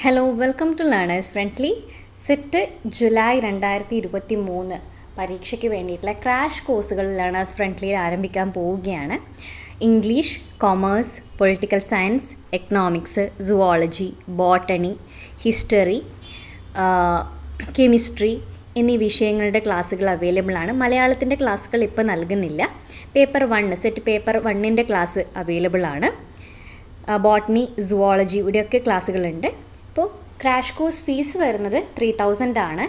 Hello welcome to learners friendly. SET July 2023 പരീക്ഷയ്ക്ക് വേണ്ടിയിട്ടുള്ള crash കോഴ്സുകൾ ലേണേഴ്സ് ഫ്രണ്ട്ലിയിൽ ആരംഭിക്കാൻ പോവുകയാണ്. English, commerce, political science, economics, zoology, botany, history, chemistry എന്നീ വിഷയങ്ങളുടെ ക്ലാസ്സുകൾ അവൈലബിൾ ആണ്. മലയാളത്തിൻ്റെ ക്ലാസ്സുകൾ ഇപ്പോൾ നൽകുന്നില്ല. പേപ്പർ 1 സെറ്റ് പേപ്പർ 1ൻ്റെ ക്ലാസ് അവൈലബിൾ ആണ്. ബോട്ടണി, സുവോളജി ഇവിടെയൊക്കെ ക്ലാസ്സുകളുണ്ട്. ഇപ്പോൾ ക്രാഷ് കോഴ്സ് ഫീസ് വരുന്നത് 3000 ആണ്.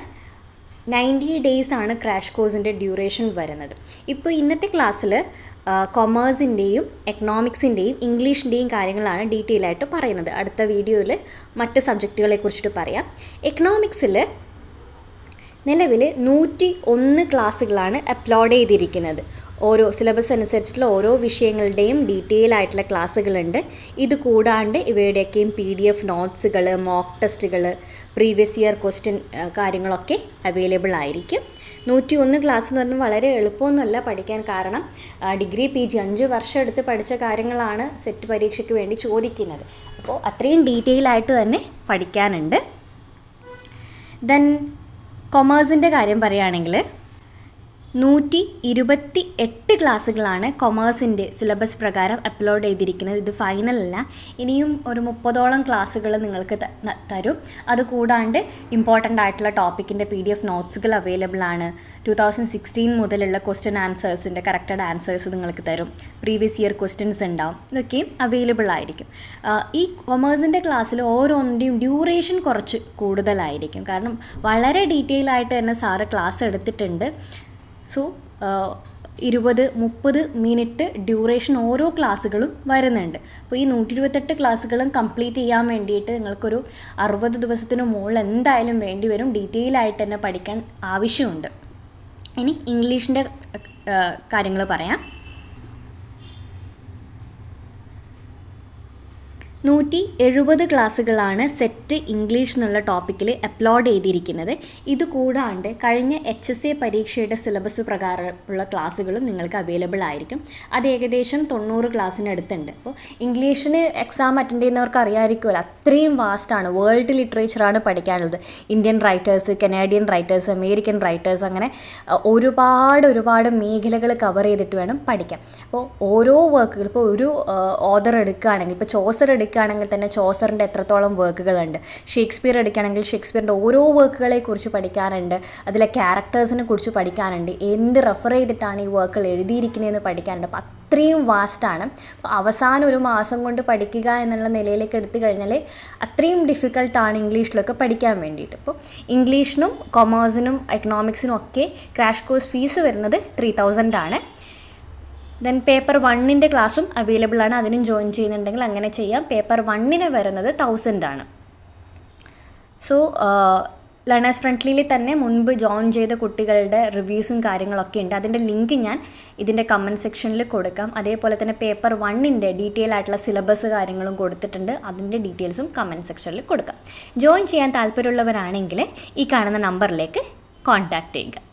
90 days ആണ് ക്രാഷ് കോഴ്സിൻ്റെ ഡ്യൂറേഷൻ വരുന്നത്. ഇപ്പോൾ ഇന്നത്തെ ക്ലാസ്സിൽ കൊമേഴ്സിൻ്റെയും എക്കണോമിക്സിൻ്റെയും ഇംഗ്ലീഷിൻ്റെയും കാര്യങ്ങളാണ് ഡീറ്റെയിൽ ആയിട്ട് പറയുന്നത്. അടുത്ത വീഡിയോയിൽ മറ്റ് സബ്ജക്റ്റുകളെ കുറിച്ചിട്ട് പറയാം. എക്കണോമിക്സിൽ നിലവിൽ 101 ക്ലാസ്സുകളാണ് അപ്ലോഡ് ചെയ്തിരിക്കുന്നത്. ഓരോ സിലബസ് അനുസരിച്ചിട്ടുള്ള ഓരോ വിഷയങ്ങളുടെയും ഡീറ്റെയിൽ ആയിട്ടുള്ള ക്ലാസ്സുകളുണ്ട്. ഇത് കൂടാണ്ട് ഇവയുടെയൊക്കെയും PDF നോട്ട്സുകൾ, മോക്ക് ടെസ്റ്റുകൾ, പ്രീവിയസ് ഇയർ ക്വസ്റ്റ്യൻ കാര്യങ്ങളൊക്കെ അവൈലബിൾ ആയിരിക്കും. 101 ക്ലാസ് എന്ന് പറഞ്ഞാൽ വളരെ എളുപ്പമൊന്നുമല്ല പഠിക്കാൻ. കാരണം ഡിഗ്രി PG 5 വർഷം എടുത്ത് പഠിച്ച കാര്യങ്ങളാണ് സെറ്റ് പരീക്ഷയ്ക്ക് വേണ്ടി ചോദിക്കുന്നത്. അപ്പോൾ അത്രയും ഡീറ്റെയിൽ ആയിട്ട് തന്നെ പഠിക്കാനുണ്ട്. ദെൻ കൊമേഴ്സിൻ്റെ കാര്യം പറയുകയാണെങ്കിൽ 128 ക്ലാസ്സുകളാണ് കൊമേഴ്സിൻ്റെ സിലബസ് പ്രകാരം അപ്ലോഡ് ചെയ്തിരിക്കുന്നത്. ഇത് ഫൈനലല്ല, ഇനിയും ഒരു 30ഓളം ക്ലാസ്സുകൾ നിങ്ങൾക്ക് തരും. അതുകൂടാണ്ട് ഇമ്പോർട്ടൻ്റ് ആയിട്ടുള്ള ടോപ്പിക്കിൻ്റെ PDF നോട്ട്സുകൾ അവൈലബിൾ ആണ്. 2016 മുതലുള്ള ക്വസ്റ്റ്യൻ ആൻസേഴ്സിൻ്റെ കറക്റ്റഡ് ആൻസേഴ്സ് നിങ്ങൾക്ക് തരും. പ്രീവിയസ് ഇയർ ക്വസ്റ്റ്യൻസ് ഉണ്ടാവും. ഇതൊക്കെയും അവൈലബിൾ ആയിരിക്കും. ഈ കൊമേഴ്സിൻ്റെ ക്ലാസ്സിൽ ഓരോന്നിൻ്റെയും ഡ്യൂറേഷൻ കുറച്ച് കൂടുതലായിരിക്കും. കാരണം വളരെ ഡീറ്റെയിൽ ആയിട്ട് തന്നെ സാറ് ക്ലാസ് എടുത്തിട്ടുണ്ട്. സോ 20-30 മിനിറ്റ് ഡ്യൂറേഷൻ ഓരോ ക്ലാസ്സുകളും വരുന്നുണ്ട്. അപ്പോൾ ഈ 128 ക്ലാസ്സുകളും കംപ്ലീറ്റ് ചെയ്യാൻ വേണ്ടിയിട്ട് നിങ്ങൾക്കൊരു 60 ദിവസത്തിന് മുകളിൽ എന്തായാലും വേണ്ടി വരും. ഡീറ്റെയിൽ ആയിട്ട് തന്നെ പഠിക്കാൻ ആവശ്യമുണ്ട്. ഇനി ഇംഗ്ലീഷിൻ്റെ കാര്യങ്ങൾ പറയാം. 170 ക്ലാസ്സുകളാണ് സെറ്റ് ഇംഗ്ലീഷ് എന്നുള്ള ടോപ്പിക്കിൽ അപ്ലോഡ് ചെയ്തിരിക്കുന്നത്. ഇതുകൂടാണ്ട് കഴിഞ്ഞ HSA പരീക്ഷയുടെ സിലബസ് പ്രകാരമുള്ള ക്ലാസ്സുകളും നിങ്ങൾക്ക് അവൈലബിൾ ആയിരിക്കും. അത് ഏകദേശം 90 ക്ലാസ്സിനടുത്തുണ്ട്. അപ്പോൾ ഇംഗ്ലീഷിന് എക്സാം അറ്റൻഡ് ചെയ്യുന്നവർക്ക് അറിയാമായിരിക്കുമല്ലോ, അത്രയും വാസ്റ്റാണ്. വേൾഡ് ലിറ്ററേച്ചറാണ് പഠിക്കാനുള്ളത്. Indian writers, Canadian writers, American writers, അങ്ങനെ ഒരുപാട് മേഖലകൾ കവർ ചെയ്തിട്ട് വേണം പഠിക്കാൻ. അപ്പോൾ ഓരോ വർക്കുകൾ, ഇപ്പോൾ ഒരു ഓഥർ എടുക്കുകയാണെങ്കിൽ, ഇപ്പോൾ ചോസർ എടുക്കുകയാണെങ്കിൽ തന്നെ ചോസറിൻ്റെ എത്രത്തോളം വർക്കുകളുണ്ട്. ഷേക്സ്പിയർ എടുക്കുകയാണെങ്കിൽ ഷേക്സ്പിയറിൻ്റെ ഓരോ വർക്കുകളെ കുറിച്ച് പഠിക്കാനുണ്ട്. അതിലെ ക്യാരക്ടേഴ്സിനെ കുറിച്ച് പഠിക്കാനുണ്ട്. എന്ത് റെഫർ ചെയ്തിട്ടാണ് ഈ വർക്കുകൾ എഴുതിയിരിക്കുന്നതെന്ന് പഠിക്കാനുണ്ട്. അപ്പോൾ അത്രയും വാസ്റ്റാണ്. അവസാനം ഒരു മാസം കൊണ്ട് പഠിക്കുക എന്നുള്ള നിലയിലേക്ക് എടുത്തു കഴിഞ്ഞാൽ അത്രയും ഡിഫിക്കൽട്ടാണ് ഇംഗ്ലീഷിലൊക്കെ പഠിക്കാൻ വേണ്ടിയിട്ട്. അപ്പോൾ ഇംഗ്ലീഷിനും കൊമേഴ്സിനും എക്കണോമിക്സിനും ഒക്കെ ക്രാഷ് കോഴ്സ് ഫീസ് വരുന്നത് 3000 ആണ്. ദെൻ പേപ്പർ 1ൻ്റെ ക്ലാസ്സും അവൈലബിൾ ആണ്. അതിനും ജോയിൻ ചെയ്യുന്നുണ്ടെങ്കിൽ അങ്ങനെ ചെയ്യാം. പേപ്പർ 1ന് വരുന്നത് 1000 ആണ്. സോ ലേണേഴ്സ് ഫ്രണ്ട്ലിയിൽ തന്നെ മുൻപ് ജോയിൻ ചെയ്ത കുട്ടികളുടെ റിവ്യൂസും കാര്യങ്ങളൊക്കെ ഉണ്ട്. അതിൻ്റെ ലിങ്ക് ഞാൻ ഇതിൻ്റെ കമൻറ്റ് സെക്ഷനിൽ കൊടുക്കാം. അതേപോലെ തന്നെ പേപ്പർ 1ൻ്റെ ഡീറ്റെയിൽ ആയിട്ടുള്ള സിലബസ് കാര്യങ്ങളും കൊടുത്തിട്ടുണ്ട്. അതിൻ്റെ ഡീറ്റെയിൽസും കമൻറ്റ് സെക്ഷനിൽ കൊടുക്കാം. ജോയിൻ ചെയ്യാൻ താല്പര്യമുള്ളവരാണെങ്കിൽ ഈ കാണുന്ന നമ്പറിലേക്ക് കോൺടാക്റ്റ് ചെയ്യുക.